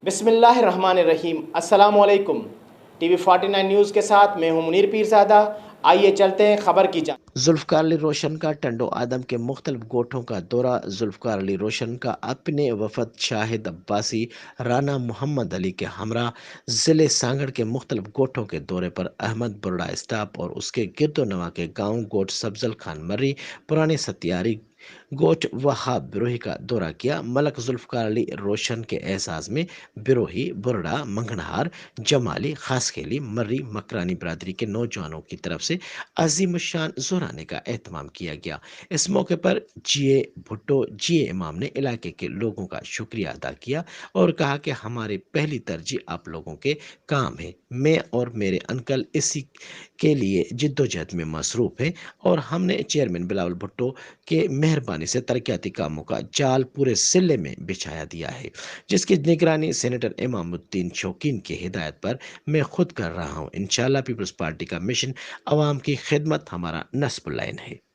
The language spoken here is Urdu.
بسم اللہ الرحمن الرحیم۔ السلام علیکم۔ ٹی وی 49 نیوز کے ساتھ میں ہوں منیر پیرزادہ۔ آئیے چلتے ہیں خبر کی جانب۔ ذوالفقار علی روشن کا ٹنڈو آدم کے مختلف گوٹھوں کا دورہ۔ ذوالفقار علی روشن کا اپنے وفد شاہد عباسی، رانا محمد علی کے ہمراہ ضلع سانگڑ کے مختلف گوٹھوں کے دورے پر احمد برڑا اسٹاپ اور اس کے گرد و نواح کے گاؤں گوٹھ سبزل خان مری، پرانے ستیاری گوٹھ وہاب بروہی کا دورہ کیا۔ ملک ذوالفقار علی روشن کے اعزاز میں بروہی، برڑا، منگنہار، جمالی، خاصخیلی، مری، مکرانی برادری کے نوجوانوں کی طرف سے عظیم الشان زورانے کا اہتمام کیا گیا۔ اس موقع پر جی اے بھٹو، جی اے امام نے علاقے کے لوگوں کا شکریہ ادا کیا اور کہا کہ ہماری پہلی ترجیح آپ لوگوں کے کام ہے۔ میں اور میرے انکل اسی کے لیے جدوجہد میں مصروف ہیں اور ہم نے چیئرمین بلاول بھٹو کے مہربانی سے ترقیاتی کاموں کا جال پورے ضلع میں بچھایا دیا ہے، جس کی نگرانی سینیٹر امام الدین شوکین کی ہدایت پر میں خود کر رہا ہوں۔ انشاءاللہ پیپلز پارٹی کا مشن عوام کی خدمت ہمارا نصب العین ہے۔